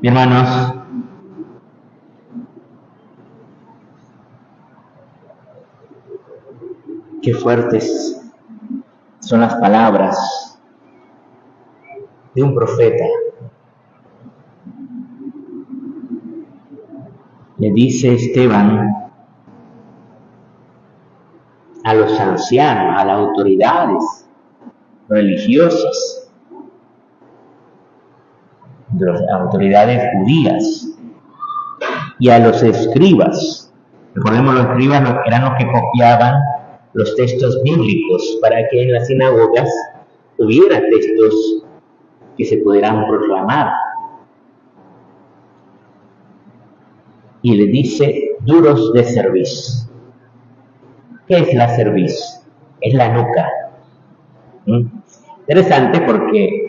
Hermanos, qué fuertes son las palabras de un profeta. Le dice Esteban a los ancianos, a las autoridades religiosas, de las autoridades judías y a los escribas. Recordemos, los escribas eran los que copiaban los textos bíblicos para que en las sinagogas hubiera textos que se pudieran proclamar. Y le dice duros de cerviz. ¿Qué es la cerviz? Es la nuca. Interesante porque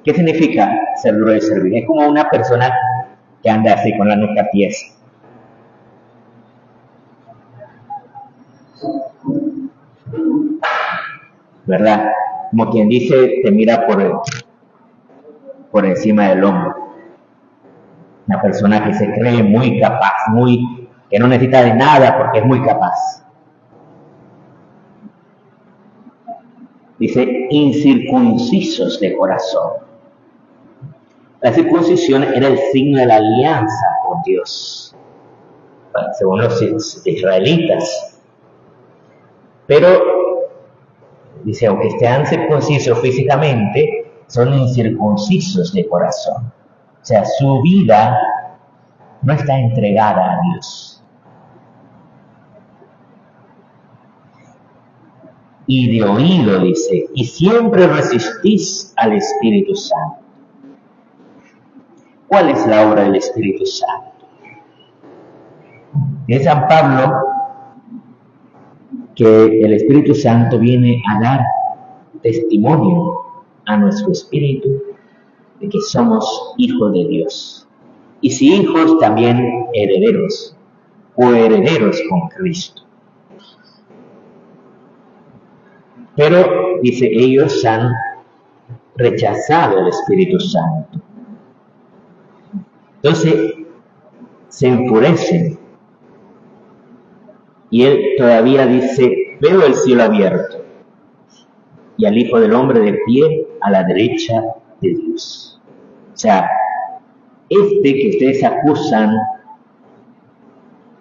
¿qué significa ser duro de cerviz? Es como una persona que anda así con la nuca tiesa. ¿Verdad? Como quien dice, te mira por encima del hombro. Una persona que se cree muy capaz, que no necesita de nada porque es muy capaz. Dice, incircuncisos de corazón. La circuncisión era el signo de la alianza con Dios, según los israelitas. Pero, dice, aunque estén circuncisos físicamente, son incircuncisos de corazón. O sea, su vida no está entregada a Dios. Y de oído, dice, y siempre resistís al Espíritu Santo. ¿Cuál es la obra del Espíritu Santo? De San Pablo, que el Espíritu Santo viene a dar testimonio a nuestro espíritu de que somos hijos de Dios. Y si hijos, también herederos, o herederos con Cristo. Pero, dice, ellos han rechazado el Espíritu Santo. Entonces, se enfurecen. Y él todavía dice, veo el cielo abierto y al Hijo del Hombre de pie a la derecha de Dios. O sea, que ustedes acusan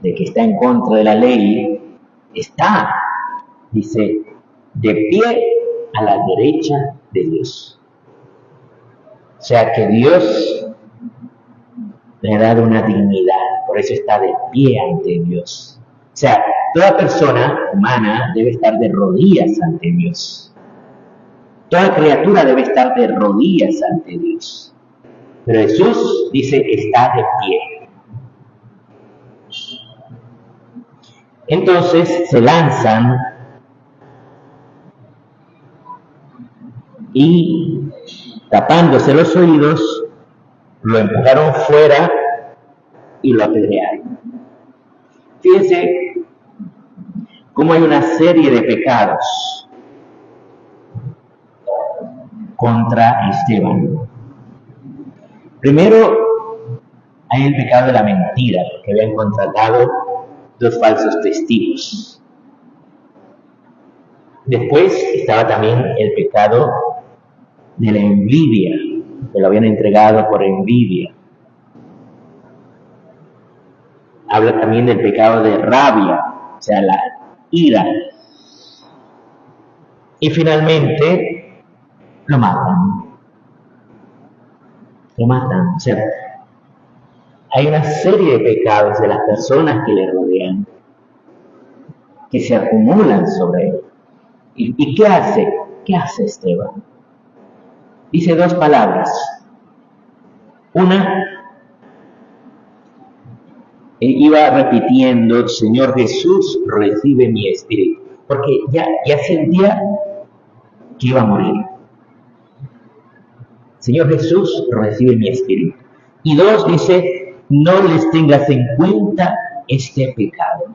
de que está en contra de la ley, está, dice, de pie a la derecha de Dios. O sea que Dios le ha dado una dignidad, por eso está de pie ante Dios. O sea, toda persona humana debe estar de rodillas ante Dios. Toda criatura debe estar de rodillas ante Dios. Pero Jesús dice, está de pie. Entonces se lanzan y, tapándose los oídos, lo empujaron fuera y lo apedrearon. Fíjense cómo hay una serie de pecados contra Esteban. Primero, hay el pecado de la mentira, porque habían contratado 2 falsos testigos. Después estaba también el pecado de la envidia, que lo habían entregado por envidia. Habla también del pecado de rabia, o sea, la ira. Y finalmente, lo matan. Lo matan. O sea, hay una serie de pecados de las personas que le rodean, que se acumulan sobre él. ¿Y qué hace? ¿Qué hace Esteban? Dice 2 palabras. Una, iba repitiendo, Señor Jesús, recibe mi espíritu. Porque ya sentía que iba a morir. Señor Jesús, recibe mi espíritu. Y 2, dice, no les tengas en cuenta este pecado.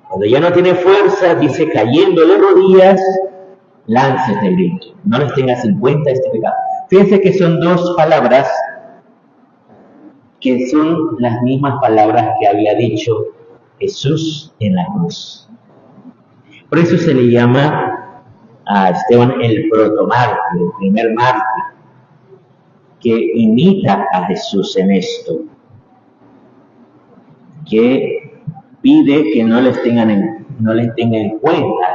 Cuando ya no tiene fuerza, dice, cayendo de rodillas, láncete el grito. No les tengas en cuenta este pecado. Fíjense que son 2 palabras que son las mismas palabras que había dicho Jesús en la cruz. Por eso se le llama a Esteban el protomártir, el primer mártir, que imita a Jesús en esto, que pide que no les tengan en cuenta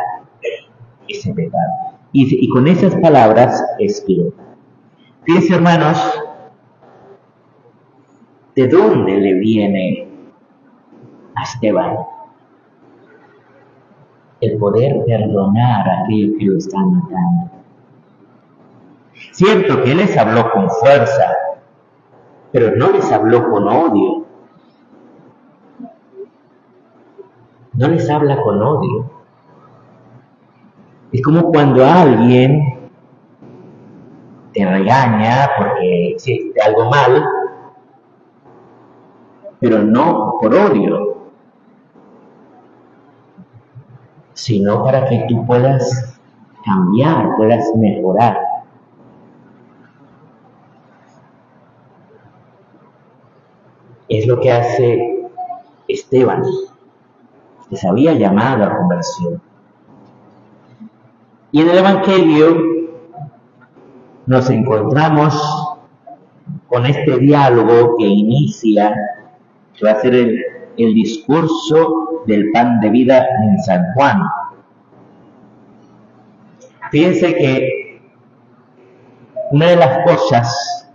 ese pecado. Y con esas palabras expiró. Fíjense, hermanos, ¿de dónde le viene a Esteban el poder perdonar a aquellos que lo están matando? Cierto que Él les habló con fuerza, pero no les habló con odio. No les habla con odio. Es como cuando alguien te regaña porque hiciste algo mal, pero no por odio, sino para que tú puedas cambiar, puedas mejorar. Es lo que hace Esteban, que se había llamado a conversión. Y en el Evangelio nos encontramos con este diálogo que inicia, que va a ser el discurso del pan de vida en San Juan. Fíjense que una de las cosas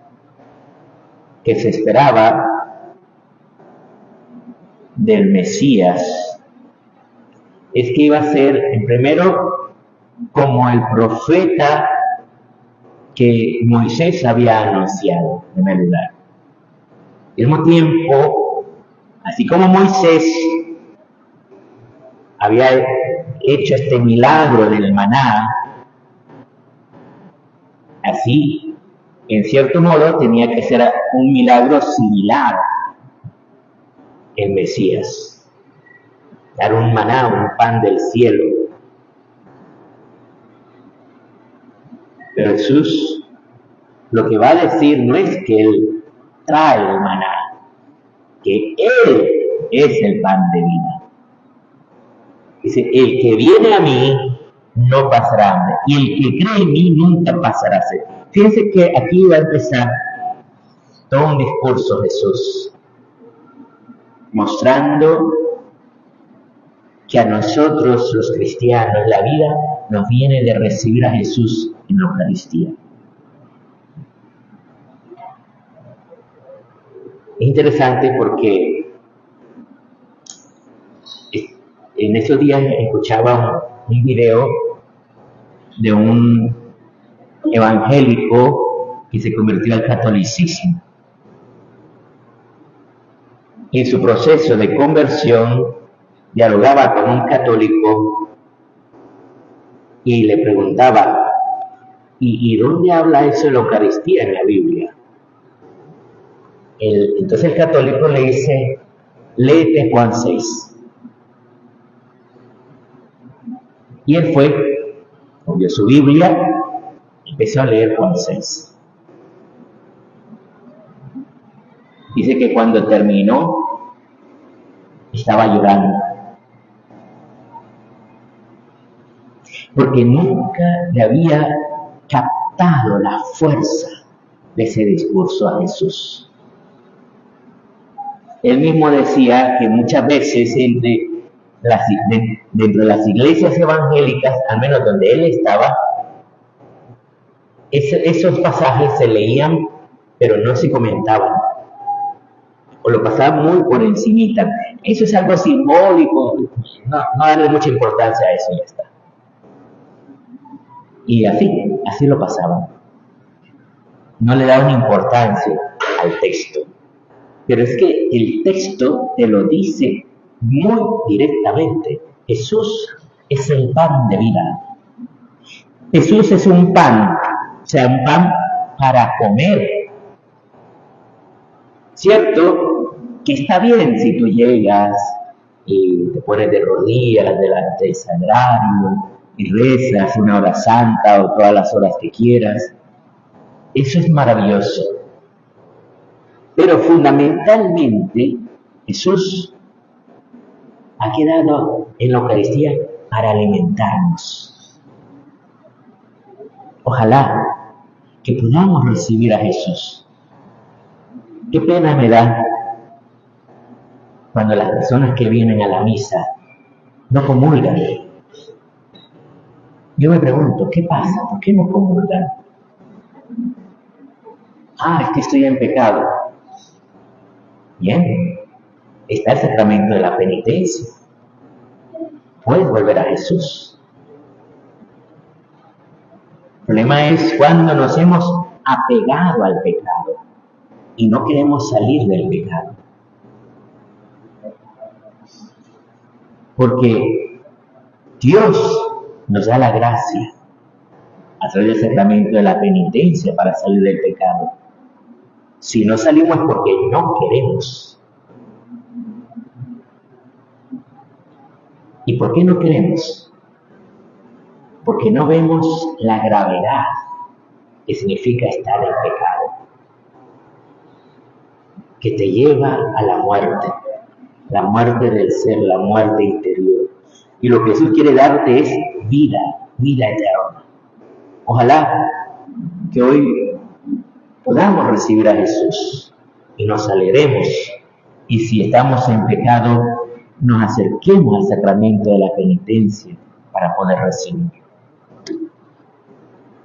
que se esperaba del Mesías es que iba a ser, primero, como el profeta que Moisés había anunciado, en primer lugar. Al mismo tiempo, así como Moisés había hecho este milagro del maná, así, en cierto modo, tenía que ser un milagro similar el Mesías, dar un maná, un pan del cielo. Pero Jesús lo que va a decir no es que Él trae el maná, que Él es el pan de vida. Dice, el que viene a mí no pasará hambre, y el que cree en mí nunca pasará sed. Fíjense que aquí va a empezar todo un discurso Jesús, mostrando que a nosotros los cristianos la vida nos viene de recibir a Jesús en la Eucaristía. Es interesante porque en esos días escuchaba un video de un evangélico que se convirtió al catolicismo. En su proceso de conversión, dialogaba con un católico y le preguntaba, ¿y dónde habla eso de la Eucaristía en la Biblia? Entonces el católico le dice, léete Juan 6. Y él cogió su Biblia y empezó a leer Juan 6. Dice que cuando terminó, estaba llorando. Porque nunca le había captado la fuerza de ese discurso a Jesús. Él mismo decía que muchas veces dentro de las iglesias evangélicas, al menos donde él estaba, esos pasajes se leían, pero no se comentaban. O lo pasaban muy por encimita. Eso es algo simbólico, no darle mucha importancia a eso y ya está. Y así lo pasaban. No le daban importancia al texto. Pero es que el texto te lo dice muy directamente. Jesús es el pan de vida. Jesús es un pan, o sea, un pan para comer. Cierto que está bien si tú llegas y te pones de rodillas delante del sagrario y rezas una hora santa o todas las horas que quieras. Eso es maravilloso. Pero fundamentalmente Jesús ha quedado en la Eucaristía para alimentarnos. Ojalá que podamos recibir a Jesús. Qué pena me da cuando las personas que vienen a la misa no comulgan. Yo me pregunto, ¿qué pasa? ¿Por qué no comulgan? Es que estoy en pecado. Bien, está el sacramento de la penitencia. Puedes volver a Jesús. El problema es cuando nos hemos apegado al pecado y no queremos salir del pecado. Porque Dios nos da la gracia a través del sacramento de la penitencia para salir del pecado. Si no salimos es porque no queremos. ¿Y por qué no queremos? Porque no vemos la gravedad que significa estar en pecado, que te lleva a la muerte del ser, la muerte interior. Y lo que Jesús quiere darte es vida eterna. Ojalá que hoy podamos recibir a Jesús y nos alegremos. Y si estamos en pecado, nos acerquemos al sacramento de la penitencia para poder recibir.